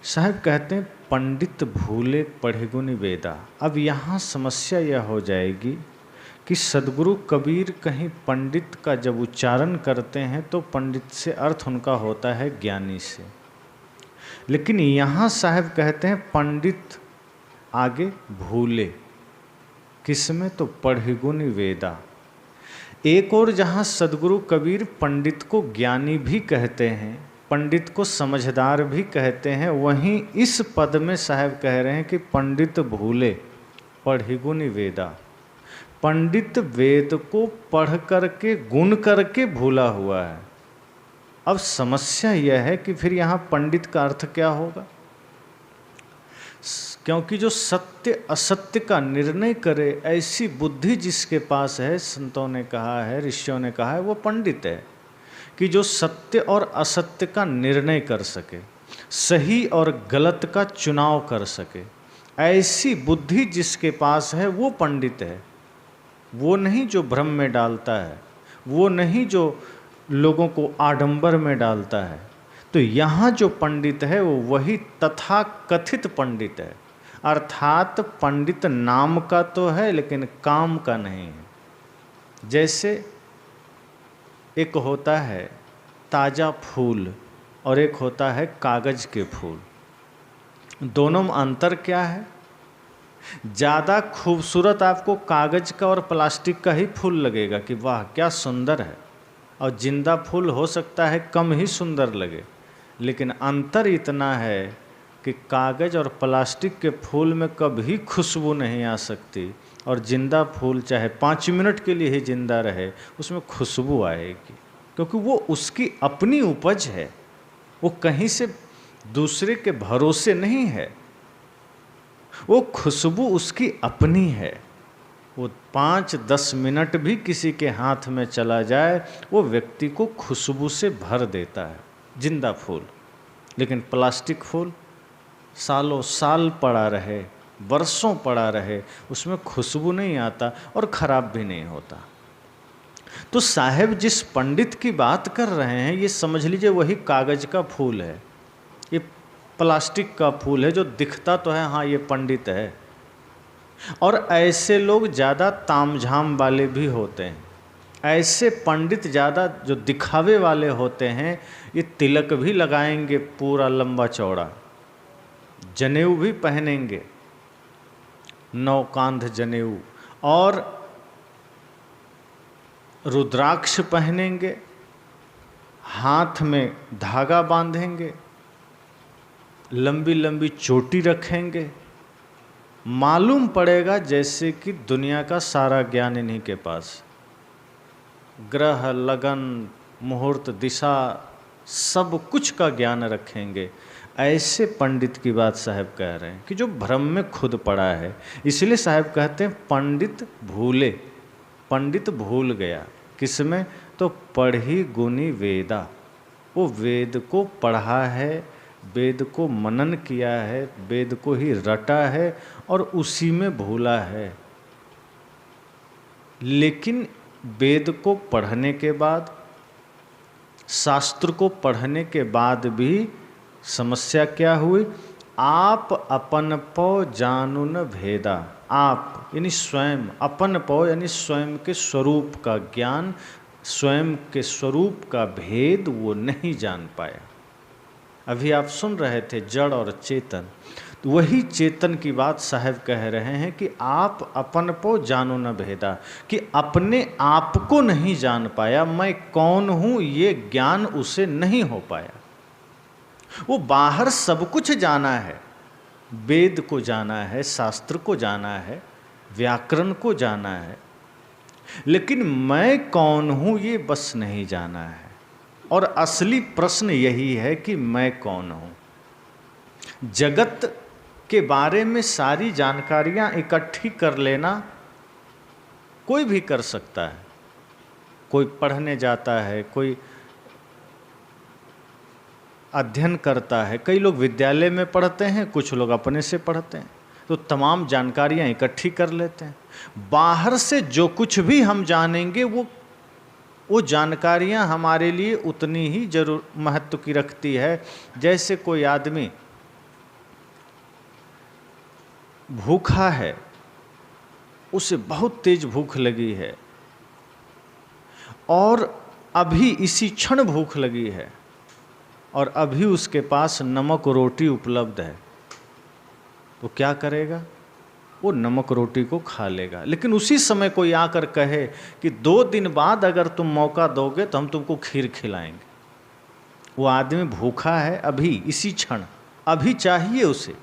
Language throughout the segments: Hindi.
साहब कहते हैं पंडित भूले पढ़े गुनी वेदा। अब यहाँ समस्या यह हो जाएगी कि सदगुरु कबीर कहीं पंडित का जब उच्चारण करते हैं तो पंडित से अर्थ उनका होता है ज्ञानी से, लेकिन यहाँ साहब कहते हैं पंडित आगे भूले किसमें, तो पढ़े गुनी वेदा। एक और जहाँ सदगुरु कबीर पंडित को ज्ञानी भी कहते हैं, पंडित को समझदार भी कहते हैं, वहीं इस पद में साहब कह रहे हैं कि पंडित भूले पढ़े गुनी वेदा। पंडित वेद को पढ़ करके गुण करके भूला हुआ है। अब समस्या यह है कि फिर यहाँ पंडित का अर्थ क्या होगा, क्योंकि जो सत्य असत्य का निर्णय करे ऐसी बुद्धि जिसके पास है, संतों ने कहा है, ऋषियों ने कहा है, वो पंडित है कि जो सत्य और असत्य का निर्णय कर सके, सही और गलत का चुनाव कर सके, ऐसी बुद्धि जिसके पास है वो पंडित है। वो नहीं जो भ्रम में डालता है, वो नहीं जो लोगों को आडंबर में डालता है। तो यहाँ जो पंडित है वो वही तथा कथित पंडित है, अर्थात पंडित नाम का तो है लेकिन काम का नहीं है। जैसे एक होता है ताज़ा फूल और एक होता है कागज के फूल, दोनों में अंतर क्या है? ज़्यादा खूबसूरत आपको कागज का और प्लास्टिक का ही फूल लगेगा कि वाह क्या सुंदर है, और जिंदा फूल हो सकता है कम ही सुंदर लगे, लेकिन अंतर इतना है कि कागज और प्लास्टिक के फूल में कभी खुशबू नहीं आ सकती, और जिंदा फूल चाहे 5 मिनट के लिए ही जिंदा रहे उसमें खुशबू आएगी, क्योंकि वो उसकी अपनी उपज है, वो कहीं से दूसरे के भरोसे नहीं है, वो खुशबू उसकी अपनी है। वो 5-10 मिनट भी किसी के हाथ में चला जाए वो व्यक्ति को खुशबू से भर देता है, जिंदा फूल। लेकिन प्लास्टिक फूल सालों साल पड़ा रहे, वर्षों पड़ा रहे, उसमें खुशबू नहीं आता और खराब भी नहीं होता। तो साहब जिस पंडित की बात कर रहे हैं ये समझ लीजिए वही कागज का फूल है, ये प्लास्टिक का फूल है जो दिखता तो है हाँ ये पंडित है। और ऐसे लोग ज़्यादा तामझाम वाले भी होते हैं, ऐसे पंडित ज़्यादा जो दिखावे वाले होते हैं, ये तिलक भी लगाएंगे पूरा लंबा चौड़ा, जनेऊ भी पहनेंगे, नौकांध जनेऊ, और रुद्राक्ष पहनेंगे, हाथ में धागा बांधेंगे, लंबी लंबी चोटी रखेंगे, मालूम पड़ेगा जैसे कि दुनिया का सारा ज्ञान इन्हीं के पास, ग्रह लगन मुहूर्त दिशा सब कुछ का ज्ञान रखेंगे। ऐसे पंडित की बात साहब कह रहे हैं कि जो भ्रम में खुद पड़ा है। इसलिए साहब कहते हैं पंडित भूले, पंडित भूल गया किसमें, तो पढ़ी गुनी वेदा। वो वेद को पढ़ा है, वेद को मनन किया है, वेद को ही रटा है और उसी में भूला है। लेकिन वेद को पढ़ने के बाद, शास्त्र को पढ़ने के बाद भी समस्या क्या हुई? आप अपन पौ जानू न भेदा। आप यानी स्वयं, अपन पौ यानी स्वयं के स्वरूप का ज्ञान, स्वयं के स्वरूप का भेद वो नहीं जान पाया। अभी आप सुन रहे थे जड़ और चेतन, तो वही चेतन की बात साहब कह रहे हैं कि आप अपन को जानो न भेदा, कि अपने आप को नहीं जान पाया, मैं कौन हूँ ये ज्ञान उसे नहीं हो पाया। वो बाहर सब कुछ जाना है, वेद को जाना है, शास्त्र को जाना है, व्याकरण को जाना है, लेकिन मैं कौन हूँ ये बस नहीं जाना है। और असली प्रश्न यही है कि मैं कौन हूँ। जगत के बारे में सारी जानकारियाँ इकट्ठी कर लेना कोई भी कर सकता है, कोई पढ़ने जाता है, कोई अध्ययन करता है, कई लोग विद्यालय में पढ़ते हैं, कुछ लोग अपने से पढ़ते हैं, तो तमाम जानकारियाँ इकट्ठी कर लेते हैं। बाहर से जो कुछ भी हम जानेंगे वो जानकारियाँ हमारे लिए उतनी ही महत्व की रखती है। जैसे कोई आदमी भूखा है, उसे बहुत तेज भूख लगी है और अभी इसी क्षण भूख लगी है और अभी उसके पास नमक रोटी उपलब्ध है, तो क्या करेगा? वो नमक रोटी को खा लेगा। लेकिन उसी समय कोई आकर कहे कि 2 दिन बाद अगर तुम मौका दोगे तो हम तुमको खीर खिलाएंगे, वो आदमी भूखा है अभी इसी क्षण, अभी चाहिए उसे।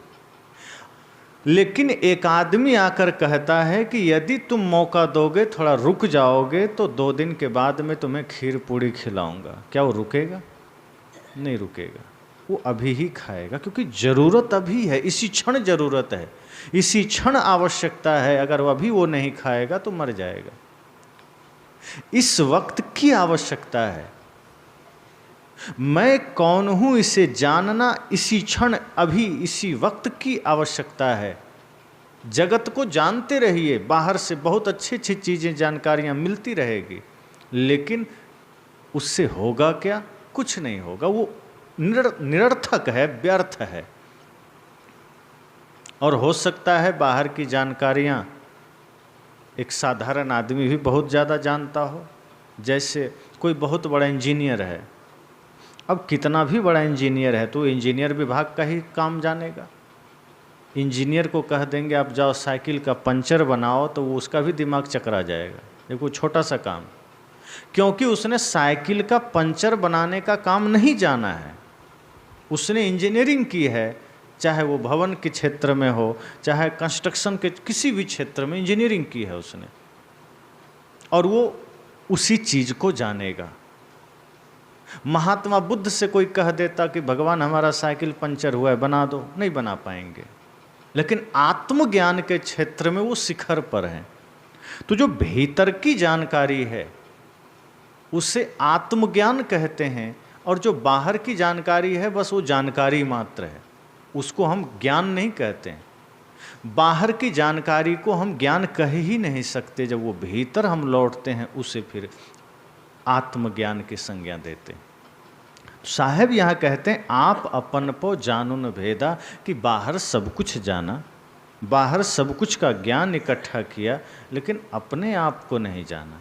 लेकिन एक आदमी आकर कहता है कि यदि तुम मौका दोगे, थोड़ा रुक जाओगे, तो 2 दिन के बाद मैं तुम्हें खीर पूड़ी खिलाऊंगा, क्या वो रुकेगा? नहीं रुकेगा, वो अभी ही खाएगा, क्योंकि ज़रूरत अभी है, इसी क्षण ज़रूरत है, इसी क्षण आवश्यकता है। अगर अभी वो नहीं खाएगा तो मर जाएगा। इस वक्त की आवश्यकता है। मैं कौन हूँ इसे जानना इसी क्षण, अभी इसी वक्त की आवश्यकता है। जगत को जानते रहिए, बाहर से बहुत अच्छी अच्छी चीज़ें, जानकारियाँ मिलती रहेगी, लेकिन उससे होगा क्या? कुछ नहीं होगा, वो निरर्थक है, व्यर्थ है। और हो सकता है बाहर की जानकारियाँ एक साधारण आदमी भी बहुत ज़्यादा जानता हो। जैसे कोई बहुत बड़ा इंजीनियर है, अब कितना भी बड़ा इंजीनियर है तो इंजीनियर विभाग का ही काम जानेगा। इंजीनियर को कह देंगे आप जाओ साइकिल का पंचर बनाओ, तो वो उसका भी दिमाग चकरा जाएगा। देखो छोटा सा काम, क्योंकि उसने साइकिल का पंचर बनाने का काम नहीं जाना है, उसने इंजीनियरिंग की है, चाहे वो भवन के क्षेत्र में हो, चाहे कंस्ट्रक्शन के किसी भी क्षेत्र में इंजीनियरिंग की है उसने, और वो उसी चीज़ को जानेगा। महात्मा बुद्ध से कोई कह देता कि भगवान हमारा साइकिल पंचर हुआ है, बना दो, नहीं बना पाएंगे। लेकिन आत्मज्ञान के क्षेत्र में वो शिखर पर हैं। तो जो भीतर की जानकारी है उसे आत्मज्ञान कहते हैं, और जो बाहर की जानकारी है बस वो जानकारी मात्र है, उसको हम ज्ञान नहीं कहते हैं। बाहर की जानकारी को हम ज्ञान कह ही नहीं सकते। जब वो भीतर हम लौटते हैं उसे फिर आत्मज्ञान की संज्ञा देते हैं। साहब यहाँ कहते हैं आप अपन पो जानू न भेदा, कि बाहर सब कुछ जाना, बाहर सब कुछ का ज्ञान इकट्ठा किया, लेकिन अपने आप को नहीं जाना।